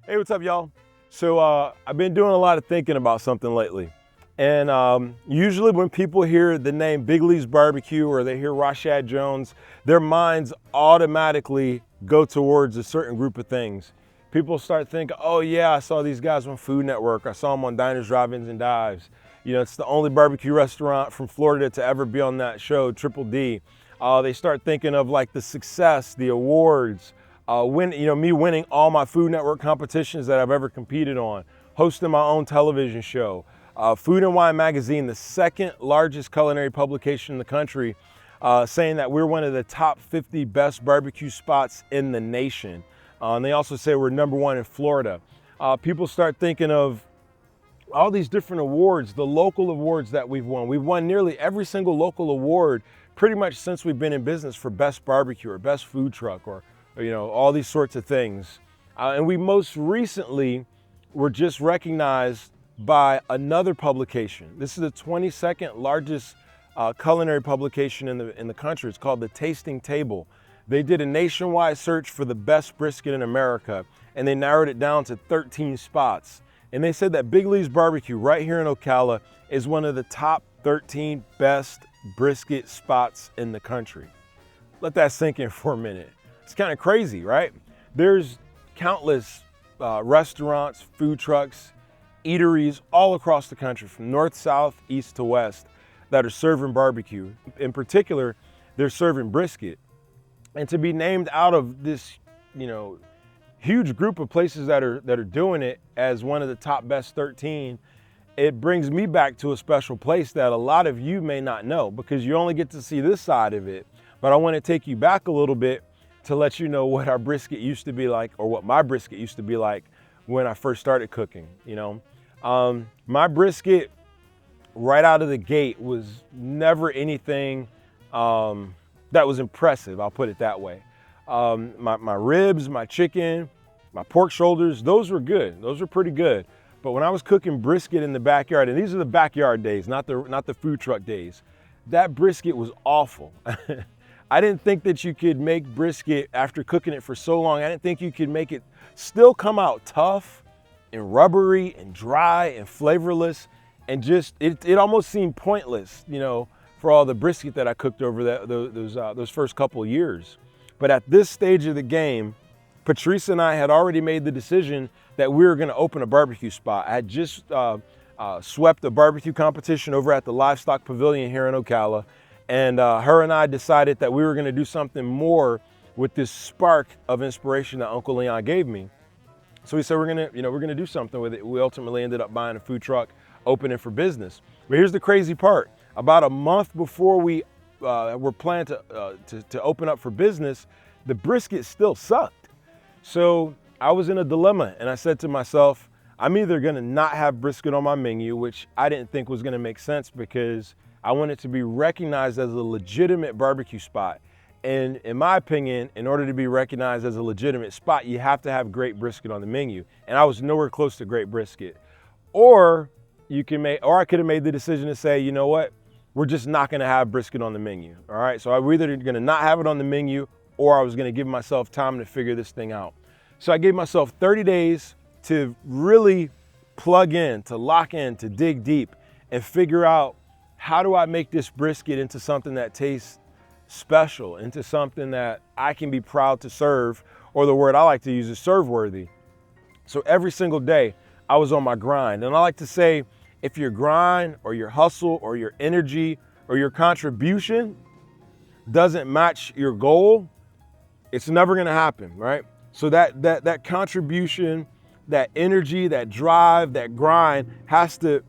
Hey, what's up, y'all? So I've been doing a lot of thinking about something lately. And usually when people hear the name Big Lee's Barbecue or they hear Rashad Jones, their minds automatically go towards a certain group of things. People start thinking, oh yeah, I saw these guys on Food Network. I saw them on Diners, Drive-Ins, and Dives. You know, it's the only barbecue restaurant from Florida to ever be on that show, Triple D. They start thinking of like the success, the awards, me winning all my Food Network competitions that I've ever competed on, hosting my own television show, Food and Wine Magazine, the second largest culinary publication in the country, saying that we're one of the top 50 best barbecue spots in the nation. And they also say we're #1 in Florida. People start thinking of all these different awards, the local awards that we've won. We've won nearly every single local award pretty much since we've been in business for best barbecue or best food truck or all these sorts of things. And we most recently were just recognized by another publication. This is the 22nd largest culinary publication in the country. It's called The Tasting Table. They did a nationwide search for the best brisket in America, and they narrowed it down to 13 spots. And they said that Big Lee's Barbecue right here in Ocala is one of the top 13 best brisket spots in the country. Let that sink in for a minute. It's kind of crazy, right? There's countless restaurants, food trucks, eateries all across the country from north, south, east to west that are serving barbecue. In particular, they're serving brisket. And to be named out of this, huge group of places that are doing it as one of the top best 13, it brings me back to a special place that a lot of you may not know because you only get to see this side of it. But I want to take you back a little bit to let you know what our brisket used to be like, or what my brisket used to be like when I first started cooking. My brisket right out of the gate was never anything that was impressive, I'll put it that way. My ribs, my chicken, my pork shoulders, those were good. Those were pretty good. But when I was cooking brisket in the backyard, and these are the backyard days, not the food truck days, that brisket was awful. I didn't think that you could make brisket after cooking it for so long. I didn't think you could make it still come out tough and rubbery and dry and flavorless, and just it almost seemed pointless, for all the brisket that I cooked over those first couple of years. But at this stage of the game, Patrice and I had already made the decision that we were going to open a barbecue spot. I had just swept a barbecue competition over at the Livestock Pavilion here in Ocala, and her and I decided that we were going to do something more with this spark of inspiration that Uncle Leon gave me. So we said we're gonna do something with it. We ultimately ended up buying a food truck, opening for business. But here's the crazy part: about a month before we were planning to open up for business, the brisket still sucked. So I was in a dilemma, and I said to myself, I'm either gonna not have brisket on my menu, which I didn't think was gonna make sense because I want it to be recognized as a legitimate barbecue spot. And in my opinion, in order to be recognized as a legitimate spot, you have to have great brisket on the menu. And I was nowhere close to great brisket. Or I could have made the decision to say, you know what, we're just not gonna have brisket on the menu. All right, so I was either gonna not have it on the menu, or I was gonna give myself time to figure this thing out. So I gave myself 30 days to really plug in, to lock in, to dig deep and figure out, how do I make this brisket into something that tastes special, into something that I can be proud to serve, or the word I like to use is serve worthy. So every single day I was on my grind. And I like to say, if your grind or your hustle or your energy or your contribution doesn't match your goal, it's never gonna happen, right? So that contribution, that energy, that drive, that grind has to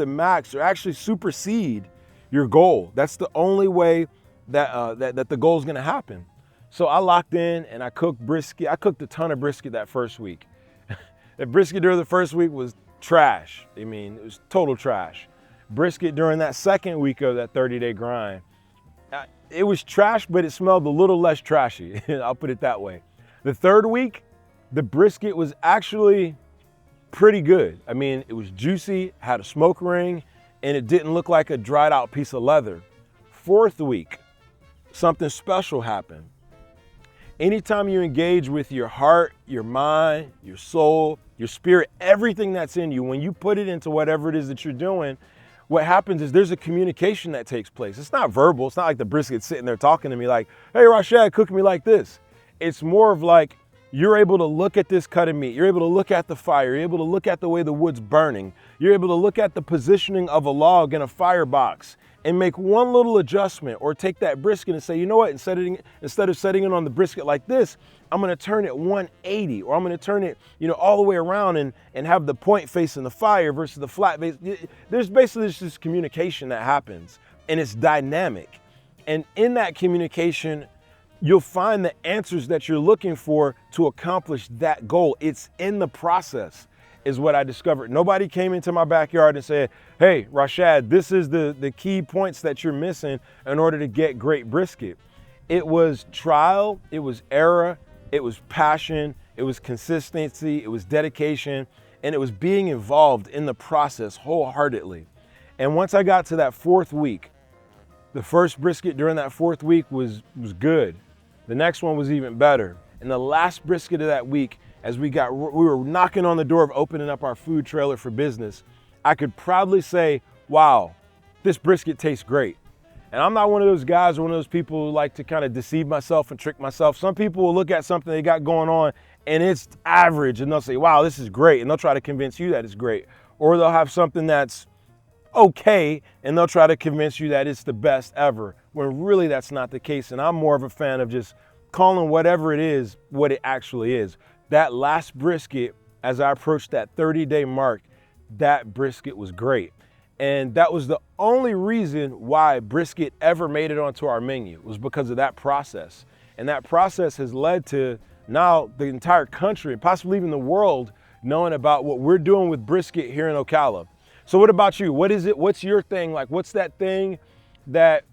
max or actually supersede your goal. That's the only way that the goal is gonna happen. So I locked in and I cooked brisket. I cooked a ton of brisket that first week. The brisket during the first week was trash. I mean, it was total trash. Brisket during that second week of that 30-day grind, it was trash, but it smelled a little less trashy. I'll put it that way. The third week, the brisket was actually pretty good. I mean, it was juicy, had a smoke ring, and it didn't look like a dried out piece of leather. Fourth week, something special happened. Anytime you engage with your heart, your mind, your soul, your spirit, everything that's in you, when you put it into whatever it is that you're doing, what happens is there's a communication that takes place. It's not verbal. It's not like the brisket sitting there talking to me like, hey, Rashad, cook me like this. It's more of like, you're able to look at this cut of meat. You're able to look at the fire. You're able to look at the way the wood's burning. You're able to look at the positioning of a log in a firebox and make one little adjustment, or take that brisket and say, you know what, instead of setting it on the brisket like this, I'm gonna turn it 180, or I'm gonna turn it, all the way around and have the point facing the fire versus the flat face. There's basically this communication that happens, and it's dynamic. And in that communication, you'll find the answers that you're looking for to accomplish that goal. It's in the process, is what I discovered. Nobody came into my backyard and said, hey, Rashad, this is the key points that you're missing in order to get great brisket. It was trial, it was error, it was passion, it was consistency, it was dedication, and it was being involved in the process wholeheartedly. And once I got to that 4th week, the first brisket during that 4th week was good. The next one was even better. And the last brisket of that week, as we were knocking on the door of opening up our food trailer for business, I could proudly say, wow, this brisket tastes great. And I'm not one of those guys or one of those people who like to kind of deceive myself and trick myself. Some people will look at something they got going on and it's average and they'll say, wow, this is great. And they'll try to convince you that it's great. Or they'll have something that's okay and they'll try to convince you that it's the best ever, when really that's not the case. And I'm more of a fan of just calling whatever it is what it actually is. That last brisket, as I approached that 30-day mark, that brisket was great. And that was the only reason why brisket ever made it onto our menu, was because of that process. And that process has led to now the entire country, and possibly even the world, knowing about what we're doing with brisket here in Ocala. So what about you? What is it? What's your thing? Like, what's that thing that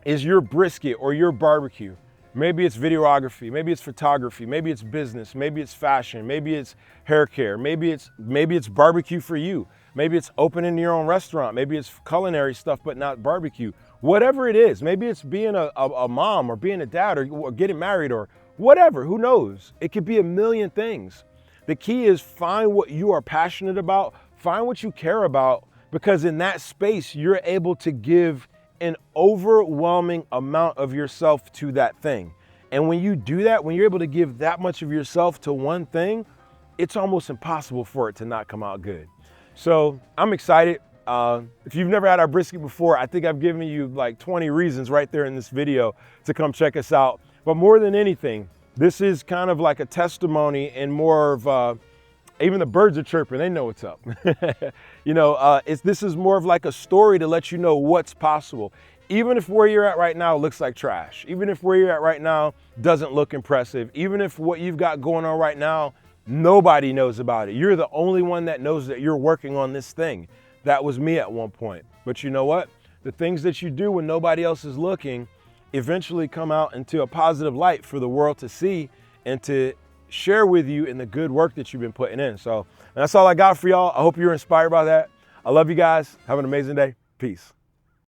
is your brisket or your barbecue? Maybe it's videography, maybe it's photography, maybe it's business, maybe it's fashion, maybe it's hair care, maybe it's barbecue for you. Maybe it's opening your own restaurant, maybe it's culinary stuff but not barbecue. Whatever it is, maybe it's being a mom or being a dad or getting married or whatever, who knows? It could be a million things. The key is find what you are passionate about, find what you care about, because in that space you're able to give an overwhelming amount of yourself to that thing. And when you do that, when you're able to give that much of yourself to one thing, it's almost impossible for it to not come out good. So I'm excited. If you've never had our brisket before, I think I've given you like 20 reasons right there in this video to come check us out. But more than anything, this is kind of like a testimony and more of, even the birds are chirping, they know what's up. This is more of like a story to let you know what's possible. Even if where you're at right now looks like trash, even if where you're at right now doesn't look impressive, even if what you've got going on right now, nobody knows about it. You're the only one that knows that you're working on this thing. That was me at one point. But you know what? The things that you do when nobody else is looking eventually come out into a positive light for the world to see and to share with you in the good work that you've been putting in. So that's all I got for y'all. I hope you're inspired by that. I love you guys. Have an amazing day. Peace.